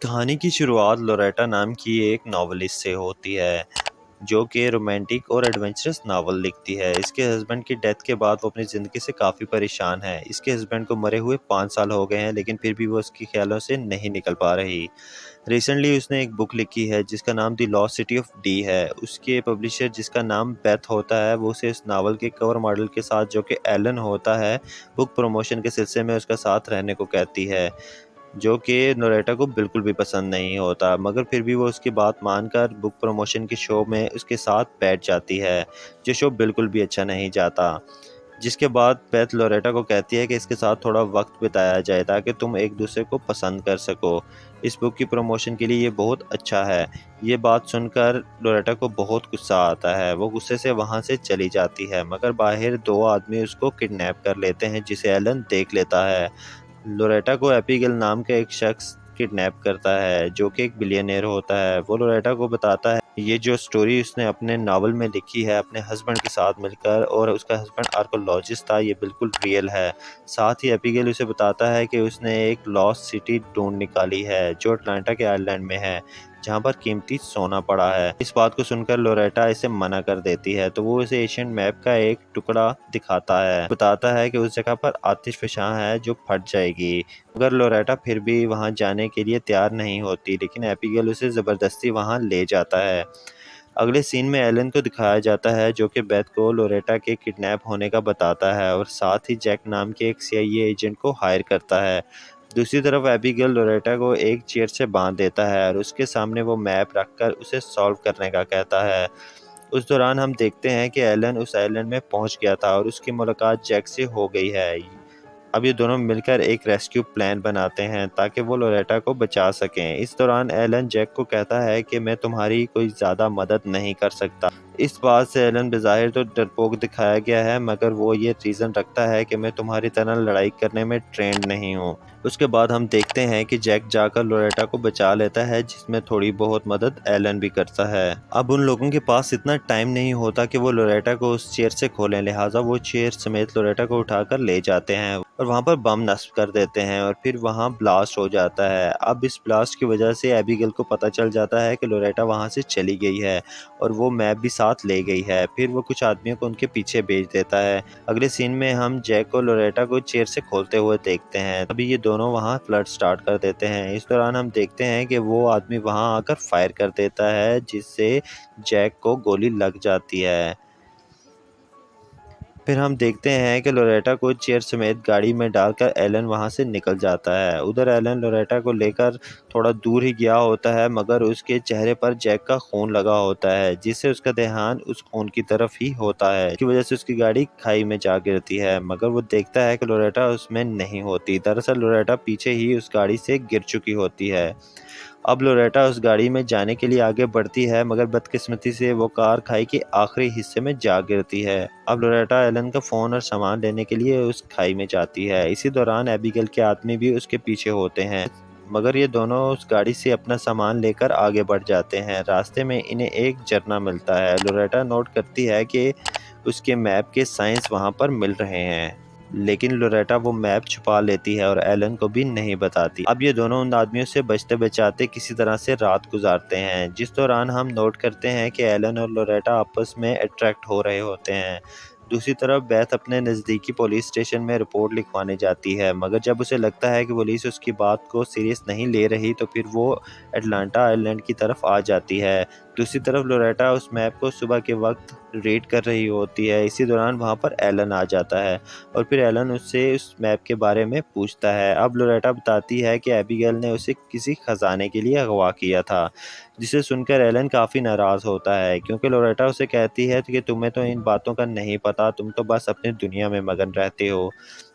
कहानी की शुरुआत लोरेटा नाम की एक नॉवेलिस्ट से होती है, जो कि रोमांटिक और एडवेंचरस नावल लिखती है। इसके हस्बैंड की डेथ के बाद वो अपनी ज़िंदगी से काफ़ी परेशान है। इसके हस्बैंड को मरे हुए 5 साल हो गए हैं, लेकिन फिर भी वो उसके ख्यालों से नहीं निकल पा रही। रिसेंटली उसने एक बुक लिखी है जिसका नाम the lost city of D है। उसके पब्लिशर, जिसका नाम बेथ होता है, वो उसे इस नावल के कवर मॉडल के साथ, जो कि एलन होता है, बुक प्रमोशन के सिलसिले में उसका साथ रहने को कहती है, जो कि लोरेटा को बिल्कुल भी पसंद नहीं होता। मगर फिर भी वो उसकी बात मानकर बुक प्रमोशन के शो में उसके साथ बैठ जाती है, जो शो बिल्कुल भी अच्छा नहीं जाता। जिसके बाद बेथ लोरेटा को कहती है कि इसके साथ थोड़ा वक्त बिताया जाए ताकि तुम एक दूसरे को पसंद कर सको। इस बुक की प्रमोशन के लिए ये बहुत अच्छा है। ये बात सुनकर लोरेटा को बहुत गुस्सा आता है। वो गुस्से से वहाँ से चली जाती है, मगर बाहर 2 आदमी उसको किडनैप कर लेते हैं, जिसे एलन देख लेता है। लोरेटा को एपिगल नाम का एक शख्स किडनैप करता है, जो कि एक बिलियनेयर होता है। वो लोरेटा को बताता है ये जो स्टोरी उसने अपने नावल में लिखी है अपने हस्बैंड के साथ मिलकर, और उसका हस्बैंड आर्कोलॉजिस्ट था, ये बिल्कुल रियल है। साथ ही एपिगल उसे बताता है कि उसने एक लॉस्ट सिटी ढूंढ निकाली है, जो अटलांटा के आइलैंड में है, जहाँ पर कीमती सोना पड़ा है। इस बात को सुनकर लोरेटा इसे मना कर देती है, तो वो इसे एशियन मैप का एक टुकड़ा दिखाता है, बताता है कि उस जगह पर आतिशफशां है जो फट जाएगी। मगर लोरेटा फिर भी वहां जाने के लिए तैयार नहीं होती, लेकिन एपिगल उसे ज़बरदस्ती वहां ले जाता है। अगले सीन में एलन को दिखाया जाता है, जो कि बेथ को लोरेटा के किडनैप होने का बताता है और साथ ही जैक नाम के एक सीआईए एजेंट को हायर करता है। दूसरी तरफ एबिगेल लोरेटा को एक चेयर से बांध देता है और उसके सामने वो मैप रखकर उसे सॉल्व करने का कहता है। उस दौरान हम देखते हैं कि एलन उस आइलैंड में पहुंच गया था और उसकी मुलाकात जैक से हो गई है। अब ये दोनों मिलकर एक रेस्क्यू प्लान बनाते हैं ताकि वो लोरेटा को बचा सकें। इस दौरान एलन जैक को कहता है कि मैं तुम्हारी कोई ज़्यादा मदद नहीं कर सकता। इस बात से एलन बज़ाहिर तो डरपोक दिखाया गया है, मगर वो ये रीज़न रखता है कि मैं तुम्हारी तरह लड़ाई करने में ट्रेंड नहीं हूँ। उसके बाद हम देखते हैं कि जैक जाकर लोरेटा को बचा लेता है, जिसमें थोड़ी बहुत मदद एलन भी करता है। अब उन लोगों के पास इतना टाइम नहीं होता कि वो लोरेटा को उस चेयर से खोलें, लिहाजा वो चेयर समेत लोरेटा को उठाकर ले जाते हैं और वहाँ पर बम नस्ब कर देते हैं और फिर वहाँ ब्लास्ट हो जाता है। अब इस ब्लास्ट की वजह से एबिगेल को पता चल जाता है कि लोरेटा वहाँ से चली गई है और वो मैप भी साथ ले गई है। फिर वो कुछ आदमियों को उनके पीछे भेज देता है। अगले सीन में हम जैक और लोरेटा को चेयर से खोलते हुए देखते हैं। अभी ये दोनों वहाँ फ्लड स्टार्ट कर देते हैं। इस दौरान हम देखते हैं कि वो आदमी वहाँ आकर फायर कर देता है, जिससे जैक को गोली लग जाती है। फिर हम देखते हैं कि लोरेटा को चेयर समेत गाड़ी में डालकर एलन वहां से निकल जाता है। उधर एलन लोरेटा को लेकर थोड़ा दूर ही गया होता है, मगर उसके चेहरे पर जैक का खून लगा होता है, जिससे उसका ध्यान उस खून की तरफ ही होता है। इसकी वजह से उसकी गाड़ी खाई में जा गिरती है, मगर वो देखता है कि लोरेटा उसमें नहीं होती। दरअसल लोरेटा पीछे ही उस गाड़ी से गिर चुकी होती है। अब लोरेटा उस गाड़ी में जाने के लिए आगे बढ़ती है, मगर बदकिस्मती से वो कार खाई के आखिरी हिस्से में जा गिरती है। अब लोरेटा एलन का फ़ोन और सामान लेने के लिए उस खाई में जाती है। इसी दौरान एबिगेल के आदमी भी उसके पीछे होते हैं, मगर ये दोनों उस गाड़ी से अपना सामान लेकर आगे बढ़ जाते हैं। रास्ते में इन्हें एक झरना मिलता है। लोरेटा नोट करती है कि उसके मैप के साइंस वहाँ पर मिल रहे हैं, लेकिन लोरेटा वो मैप छुपा लेती है और एलन को भी नहीं बताती। अब ये दोनों उन आदमियों से बचते बचाते किसी तरह से रात गुजारते हैं, जिस दौरान हम नोट करते हैं कि एलन और लोरेटा आपस में अट्रैक्ट हो रहे होते हैं। दूसरी तरफ बेथ अपने नज़दीकी पुलिस स्टेशन में रिपोर्ट लिखवाने जाती है, मगर जब उसे लगता है कि पुलिस उसकी बात को सीरियस नहीं ले रही, तो फिर वो अटलांटा आइलैंड की तरफ आ जाती है। दूसरी तरफ लोरेटा उस मैप को सुबह के वक्त रीड कर रही होती है। इसी दौरान वहाँ पर एलन आ जाता है और फिर एलन उससे उस मैप के बारे में पूछता है। अब लोरेटा बताती है कि एबिगेल ने उसे किसी खजाने के लिए अगवा किया था, जिसे सुनकर एलन काफ़ी नाराज़ होता है, क्योंकि लोरेटा उसे कहती है कि तुम्हें तो इन बातों का नहीं पता, तुम तो बस अपनी दुनिया में मगन रहते हो।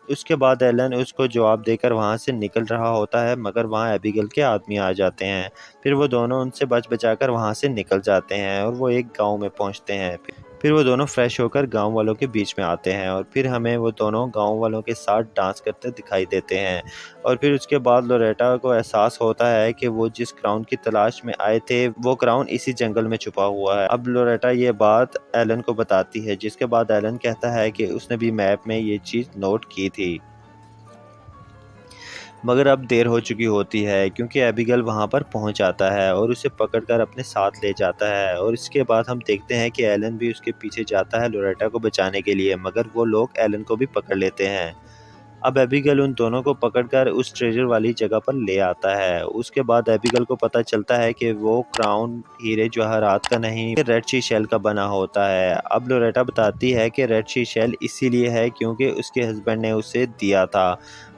उसके बाद एलन उसको जवाब देकर वहाँ से निकल रहा होता है, मगर वहाँ एबिगेल के आदमी आ जाते हैं। फिर वो दोनों उनसे बच बचाकर वहाँ से निकल जाते हैं और वो एक गांव में पहुँचते हैं। फिर वो दोनों फ्रेश होकर गांव वालों के बीच में आते हैं और फिर हमें वो दोनों गांव वालों के साथ डांस करते दिखाई देते हैं। और फिर उसके बाद लोरेटा को एहसास होता है कि वो जिस क्राउन की तलाश में आए थे वो क्राउन इसी जंगल में छुपा हुआ है। अब लोरेटा ये बात एलन को बताती है, जिसके बाद एलन कहता है कि उसने भी मैप में ये चीज़ नोट की थी, मगर अब देर हो चुकी होती है क्योंकि एबिगेल वहां पर पहुंच जाता है और उसे पकड़कर अपने साथ ले जाता है। और इसके बाद हम देखते हैं कि एलन भी उसके पीछे जाता है लोरेटा को बचाने के लिए, मगर वो लोग एलन को भी पकड़ लेते हैं। अब एबिगेल उन दोनों को पकड़कर उस ट्रेजर वाली जगह पर ले आता है। उसके बाद एबिगेल को पता चलता है कि वो क्राउन हीरे जवाहरात का नहीं, रेड शी शेल का बना होता है। अब लोरेटा बताती है कि रेड शी शेल इसीलिए है क्योंकि उसके हस्बैंड ने उसे दिया था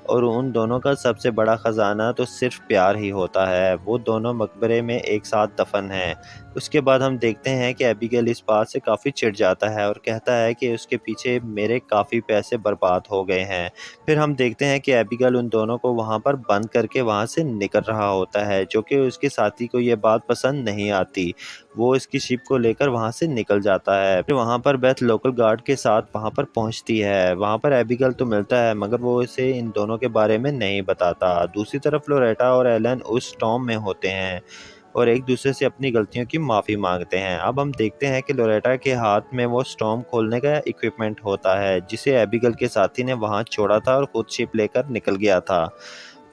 और उन दोनों का सबसे बड़ा खजाना तो सिर्फ प्यार ही होता है। वो दोनों मकबरे में एक साथ दफन हैं। उसके बाद हम देखते हैं कि एबिगेल इस बात से काफ़ी चिढ़ जाता है और कहता है कि उसके पीछे मेरे काफ़ी पैसे बर्बाद हो गए हैं। फिर हम देखते हैं कि एबिगेल उन दोनों को वहां पर बंद करके वहां से निकल रहा होता है, जो कि उसके साथी को ये बात पसंद नहीं आती। वो इसकी शिप को लेकर वहां से निकल जाता है। फिर वहां पर बेथ लोकल गार्ड के साथ वहां पर पहुंचती है। वहां पर एबिगेल तो मिलता है, मगर वो इसे इन दोनों के बारे में नहीं बताता। दूसरी तरफ लोरेटा और एलन उस टॉम में होते हैं और एक दूसरे से अपनी गलतियों की माफ़ी मांगते हैं। अब हम देखते हैं कि लोरेटा के हाथ में वो स्टॉर्म खोलने का इक्विपमेंट होता है, जिसे एबिगेल के साथी ने वहां छोड़ा था और खुद शिप लेकर निकल गया था।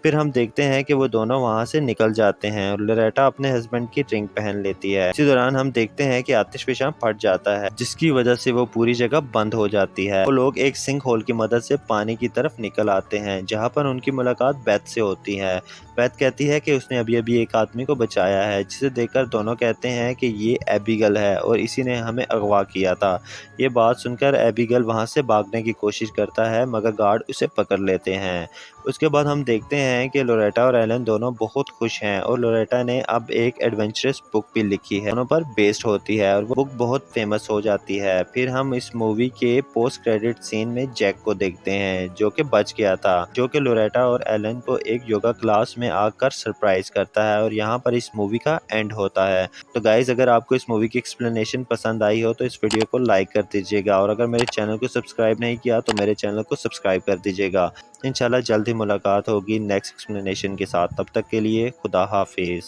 फिर हम देखते हैं कि वो दोनों वहां से निकल जाते हैं और लोरेटा अपने हस्बैंड की रिंग पहन लेती है। इसी दौरान हम देखते हैं कि आतिशफिशां फट जाता है, जिसकी वजह से वो पूरी जगह बंद हो जाती है। वो लोग एक सिंक होल की मदद से पानी की तरफ निकल आते हैं, जहां पर उनकी मुलाकात बेथ से होती है। बेथ कहती है कि उसने अभी अभी एक आदमी को बचाया है, जिसे देखकर दोनों कहते हैं कि ये एबिगेल है और इसी ने हमें अगवा किया था। ये बात सुनकर एबिगेल वहां से भागने की कोशिश करता है, मगर गार्ड उसे पकड़ लेते हैं। उसके बाद हम देखते हैं कि लोरेटा और एलन दोनों बहुत खुश हैं और लोरेटा ने अब एक एडवेंचरस बुक भी लिखी है, दोनों पर बेस्ड होती है और वो बुक बहुत फेमस हो जाती है। फिर हम इस मूवी के पोस्ट क्रेडिट सीन में जैक को देखते हैं, जो कि बच गया था, जो कि लोरेटा और एलन को एक योगा क्लास में आकर सरप्राइज करता है और यहाँ पर इस मूवी का एंड होता है। तो गाइज, अगर आपको इस मूवी की एक्सप्लेनेशन पसंद आई हो तो इस वीडियो को लाइक कर दीजिएगा और अगर मेरे चैनल को सब्सक्राइब नहीं किया तो मेरे चैनल को सब्सक्राइब कर दीजिएगा। इंशाल्लाह जल्द ही मुलाकात होगी नेक्स्ट एक्सप्लेनेशन के साथ। तब तक के लिए खुदा हाफिज़।